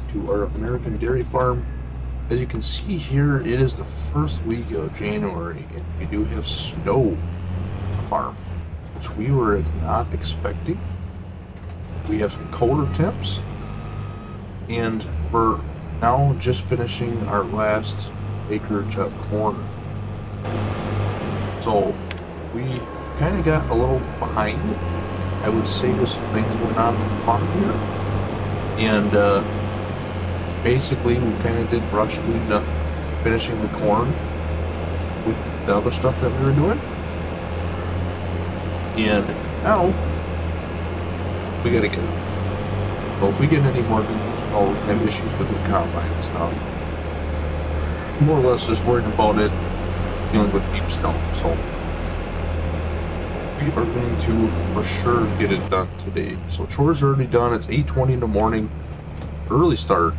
to our American dairy farm. As you can see here, it is the first week of January, and we do have snow on the farm, which we were not expecting. We have some colder temps, and we're now just finishing our last acreage of corn. So we kind of got a little behind. I would say there's some things going on the farm here, and basically we kind of did rush to finishing the corn with the other stuff that we were doing, and now we gotta get it. So if we get any more news or have issues with the combine and stuff, more or less just worried about it dealing with deep snow. So we are going to for sure get it done today. So chores are already done. It's 8:20 in the morning, early start,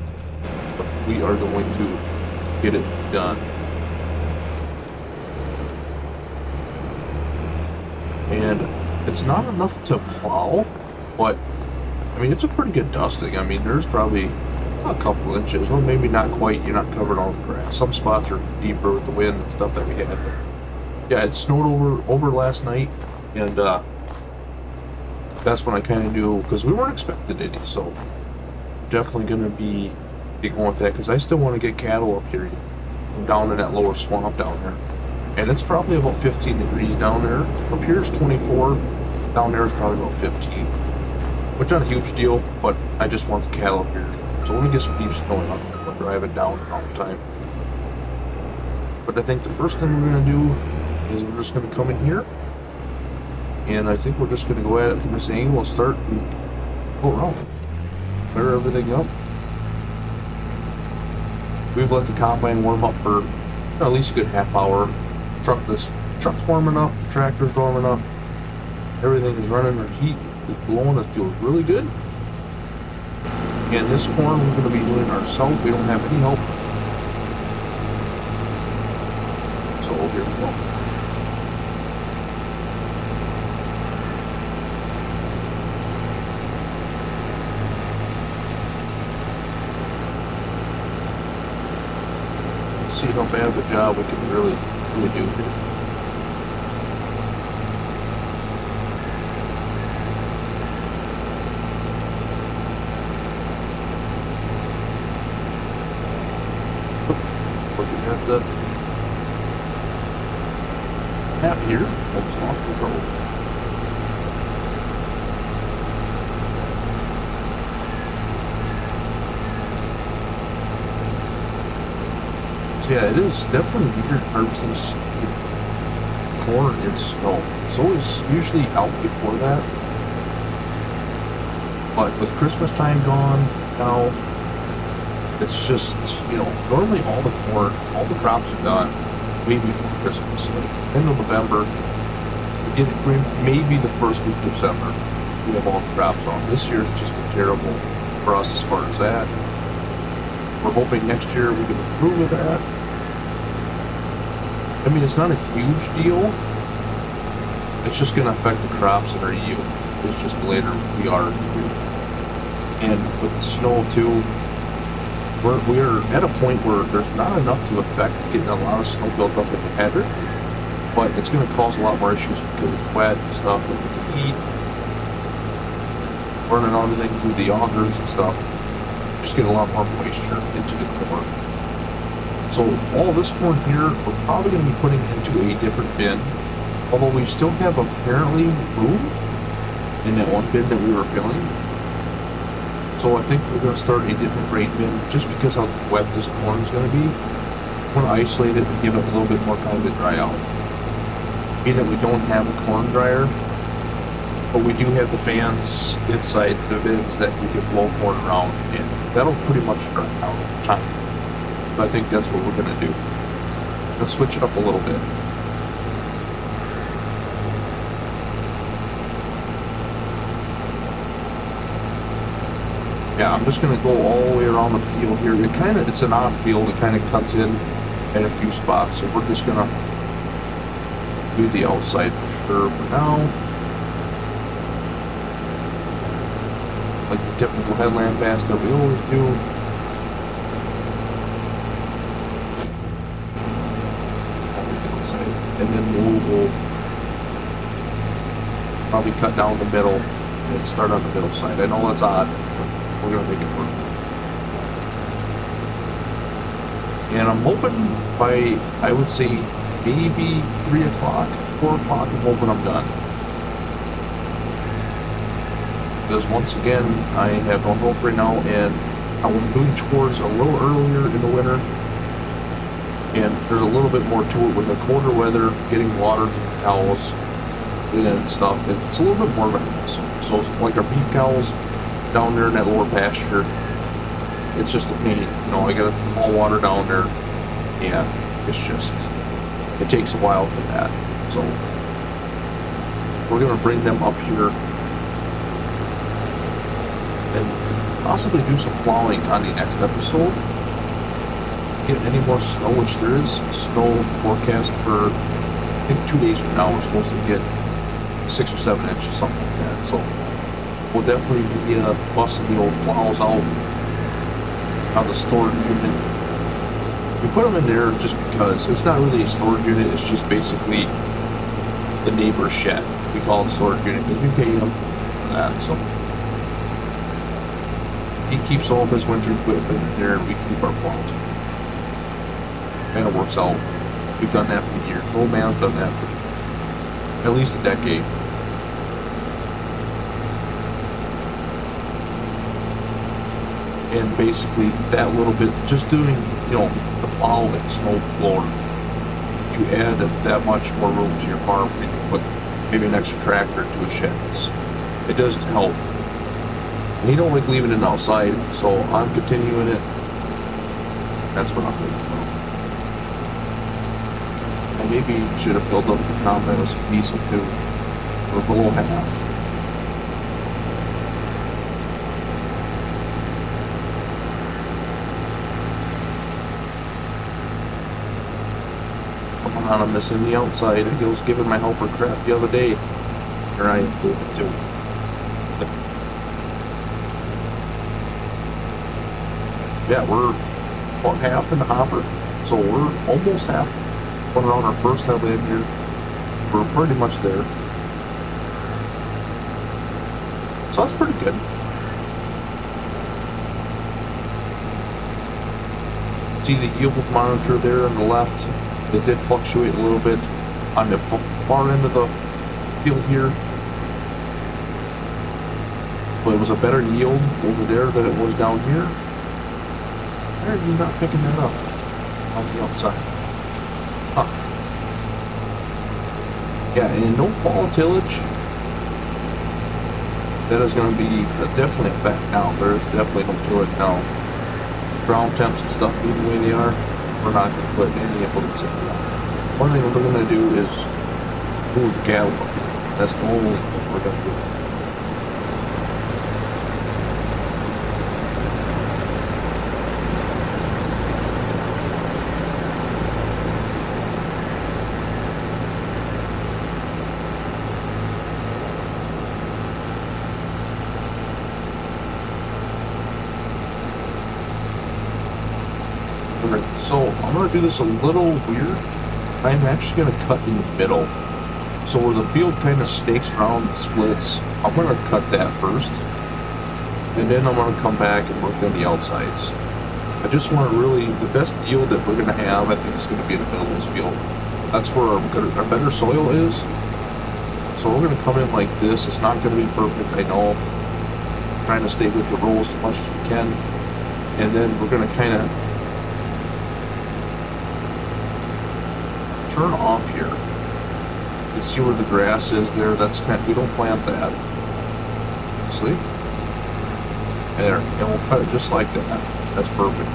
but we are going to get it done. And it's not enough to plow, but I mean it's a pretty good dusting. I mean there's probably a couple inches, well maybe not quite. You're not covered all the grass. Some spots are deeper with the wind and stuff that we had. But yeah, it snowed over last night. And that's when I kind of knew, because we weren't expecting any, so definitely going to be going with that, because I still want to get cattle up here. I'm down in that lower swamp down there, and it's probably about 15 degrees down there. Up here is 24, down there is probably about 15, which not a huge deal, but I just want the cattle up here. So when we get some deep snow, I'll drive it down all the time. But I think the first thing we're going to do is we're just going to come in here. And I think we're just going to go at it from this angle and start and go around. Clear everything up. We've let the combine warm up for at least a good half hour. This truck's warming up, the tractor's warming up. Everything is running, the heat is blowing, it feels really good. And this corn we're going to be doing ourselves. We don't have any help. So here we go. See how bad of a job we can really do here. Looking at the map here, almost lost control. Yeah, it is definitely weird harvesting corn in snow. It's always usually out before that. But with Christmas time gone now, it's just, you know, normally all the corn, all the crops are done way before Christmas. Like end of November, maybe the first week of December, we have all the crops on. This year's just been terrible for us as far as that. We're hoping next year we can improve with that. I mean, it's not a huge deal. It's just going to affect the crops and our yield. It's just later we are. And with the snow too, we're at a point where there's not enough to affect getting a lot of snow built up in the header, but it's going to cause a lot more issues because it's wet and stuff, and with the heat, running everything through the augers and stuff, just get a lot more moisture into the corn. So all this corn here, we're probably going to be putting into a different bin, although we still have apparently room in that one bin that we were filling. So I think we're going to start a different grain bin just because how wet this corn is going to be. We're going to isolate it and give it a little bit more time to dry out. Being that we don't have a corn dryer, but we do have the fans inside the bins that we can blow corn around, and that'll pretty much dry out over time. I think that's what we're going to do. Let's switch it up a little bit. Yeah, I'm just going to go all the way around the field here. It's an odd field. It kind of cuts in at a few spots. So we're just going to do the outside for sure for now. Like the typical headland pass that we always do. we'll probably cut down the middle and start on the middle side. I know that's odd, but we're going to make it work. And I'm hoping by, I would say, maybe 3 o'clock, 4 o'clock, I'm hoping I'm done. Because once again, I have no milk right now, and I was doing chores a little earlier in the winter, and there's a little bit more to it with the colder weather, getting water to the cows and stuff. It's a little bit more of a hassle. So like our beef cows down there in that lower pasture, it's just a pain. You know, I gotta haul water down there, and it's just, it takes a while for that. So we're gonna bring them up here and possibly do some plowing on the next episode. Get any more snow, which there is snow forecast for, I think 2 days from now we're supposed to get 6 or 7 inches, something like that. So we'll definitely be busting the old plows out on the storage unit. We put them in there just because it's not really a storage unit, it's just basically the neighbor's shed. We call it a storage unit because we pay him for that. So he keeps all of his winter equipment in there and we keep our plows. And it works out. We've done that for years. Old man's done that for at least a decade. And basically that little bit, just doing, you know, the plow and snow blower, you add that much more room to your farm where you can put maybe an extra tractor to a shed. It does help. And you don't like leaving it outside, so I'm continuing it. That's what I'm thinking about. I maybe should have filled up the combine with some diesel too. We're below half. I'm missing the outside. I was giving my helper crap the other day. Here I am doing it too. Yeah, we're about half in the hopper, so we're almost half going around our first headland here. We're pretty much there. So that's pretty good. See the yield monitor there on the left? It did fluctuate a little bit on the far end of the field here, but it was a better yield over there than it was down here. Why are you not picking that up on the outside? Huh. Yeah, and no fall tillage. That is going to be definitely a fact now. There's definitely no tillage now. Ground temps and stuff being the way they are, we're not going to put any implements in there. One thing we're going to do is move the cattle up here. That's the only thing we're going to do. Alright, so I'm going to do this a little weird. I'm actually going to cut in the middle. So where the field kind of snakes around and splits, I'm going to cut that first. And then I'm going to come back and work on the outsides. I just want to really, the best yield that we're going to have, I think is going to be in the middle of this field. That's where our better soil is. So we're going to come in like this. It's not going to be perfect, I know. I'm trying to stay with the rows as much as we can. And then we're going to kind of turn off here. You can see where the grass is there. That's kind of, we don't plant that. See? There, and we'll cut it just like that. That's perfect.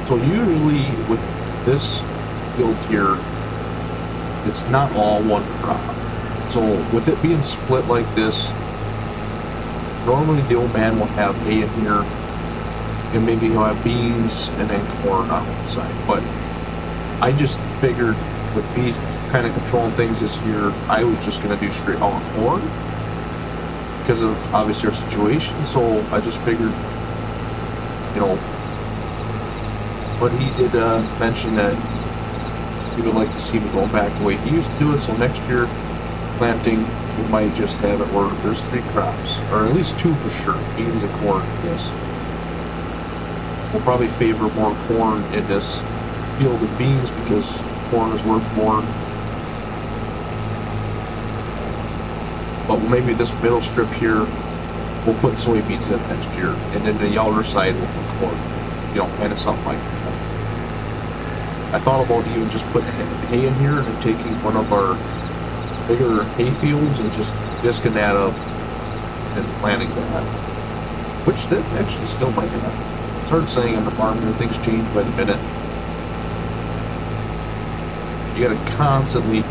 So usually with this field here, it's not all one crop. So with it being split like this, Normally the old man will have hay in here, and maybe he'll have beans and then corn on one side. But I just figured with me kind of controlling things this year, I was just going to do straight all corn because of obviously our situation. So I just figured, you know, but he did mention that he would like to see me going back the way he used to do it. So next year, planting, we might just have it where there's 3 crops, or at least 2 for sure, beans and corn. Yes, we'll probably favor more corn in this field than beans because corn is worth more. But maybe this middle strip here, we'll put soybeans in next year, and then the outer side we'll put corn. You know, kind of something like that. I thought about even just putting hay in here and taking one of our bigger hay fields and just disking that up and planting that, which that actually still might happen. It's hard saying on the farm, you know, things change by the minute. You got to constantly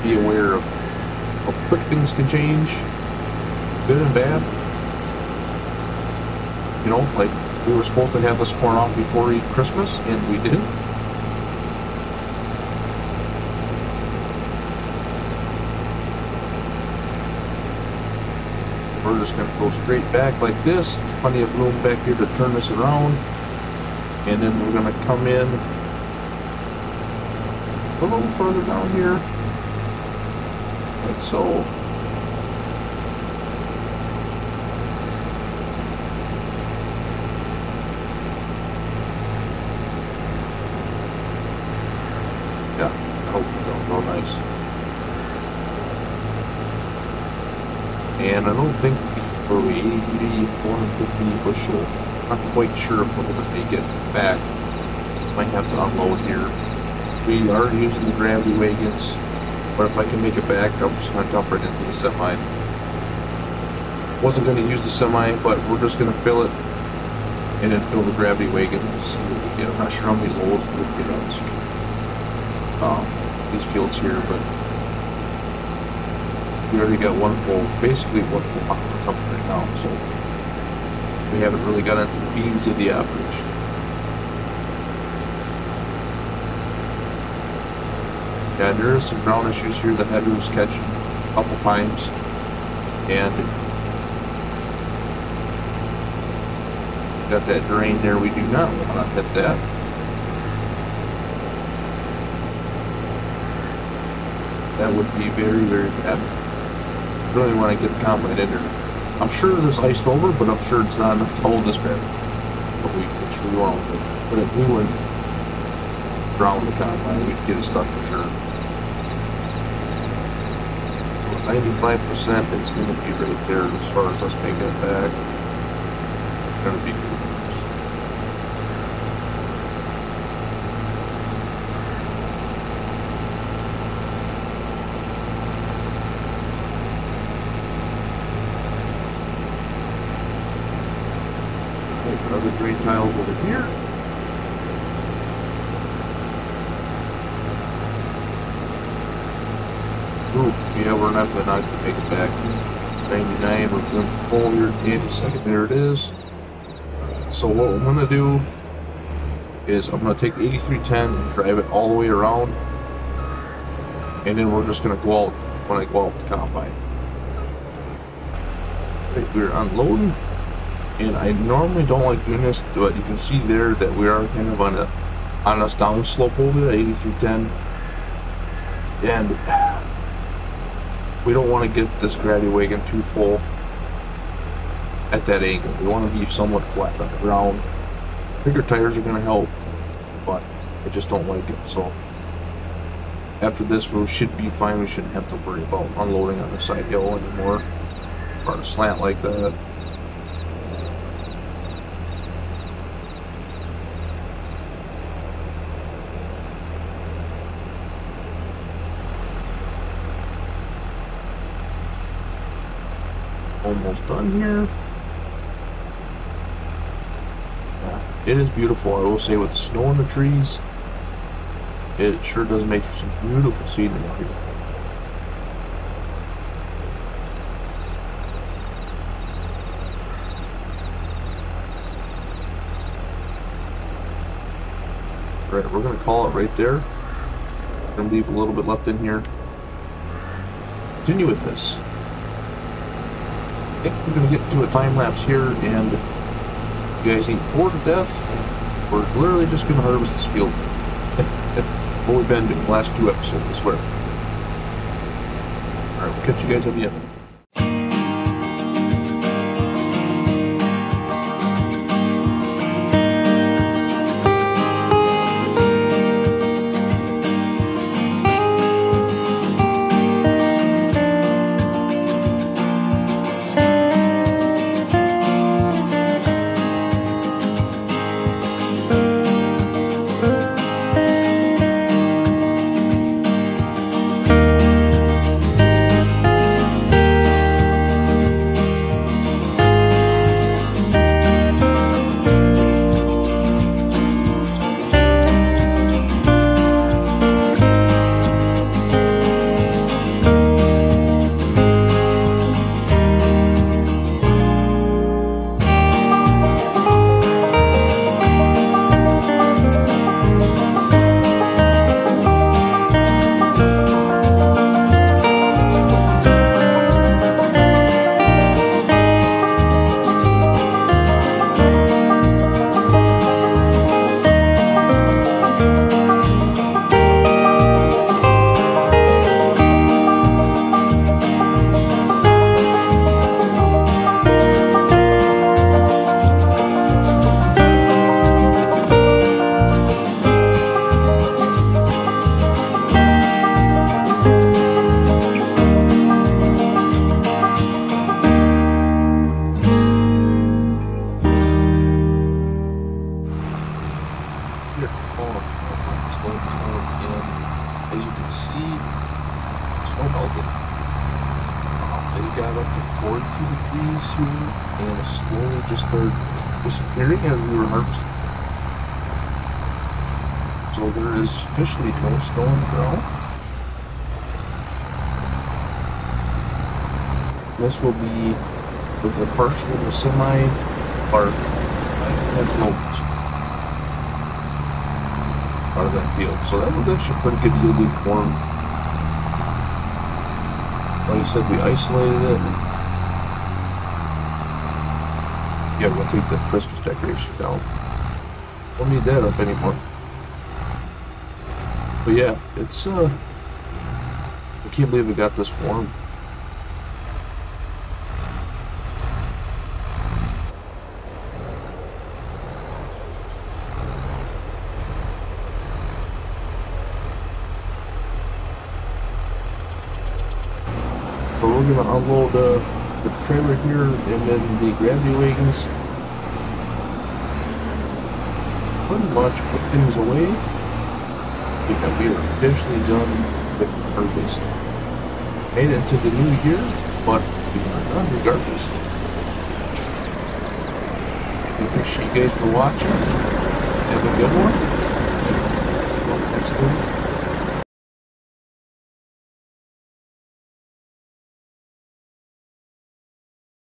be aware of how quick things can change, good and bad. You know, like we were supposed to have this corn off before Christmas, and we didn't. We're just going to go straight back like this. There's plenty of room back here to turn this around. And then we're going to come in a little further down here. Like so. Yeah, I hope it's all nice. And I don't think for 80, 450 bushel, I'm not quite sure if we're going to make it back. Might have to unload here. We are using the gravity wagons, but if I can make it back, I'm just going to dump right into the semi. Wasn't going to use the semi, but we're just going to fill it and then fill the gravity wagon and see what we get. I'm not sure how many loads we'll get on these fields here, but we already got one full, basically one full hopper coming right now, so we haven't really got into the beans of the operation. Yeah, there is some ground issues here. The header was catching a couple times, and got that drain there. We do not want to hit that. That would be very, very bad. Really want to get the combine in there. I'm sure this iced over, but I'm sure it's not enough to hold this bed. But we won't. But if we wouldn't drown the combine, we'd get it stuck for sure. So 95%, it's going to be right there as far as us making it back. It's going to be good. Another drain tiles over here. Oof, yeah, we're definitely not going to make it back. 99, we're going to pull here in a second. There it is. So what I'm going to do is I'm going to take the 8310 and drive it all the way around. And then we're just going to go out when I go out with the combine. Right, we're unloading. And I normally don't like doing this, but you can see there that we are kind of on a downslope over there, 8310. And we don't want to get this gravity wagon too full at that angle. We want to be somewhat flat on the ground. Bigger tires are going to help, but I just don't like it. So after this, we should be fine. We shouldn't have to worry about unloading on the side hill anymore, or a slant like that. Almost done here. Yeah, it is beautiful, I will say, with the snow in the trees. It sure does make for some beautiful scenery out here. Right, we're going to call it right there. We're going to leave a little bit left in here. Continue with this. I think we're going to get to a time lapse here, and if you guys ain't bored to death, we're literally just going to harvest this field. What we've been doing the last 2 episodes, I swear. Alright, we'll catch you guys at the end. As you can see, snow melted. It got up to 42 degrees here, and it slowly just started disappearing as we were harvesting. So there is officially no snow on the ground. This will be with the partial and the semi-bark and notes out of that field. So that was actually pretty good yielding corn. Like I said, we isolated it. Yeah, we're gonna take the Christmas decoration down. Don't need that up anymore. But yeah, it's I can't believe it got this warm. So we're going to unload the trailer here and then the gravity wagons. Pretty much put things away because we are officially done with harvest. Made it into the new year, but we are done regardless. I appreciate you guys for watching. Have a good one.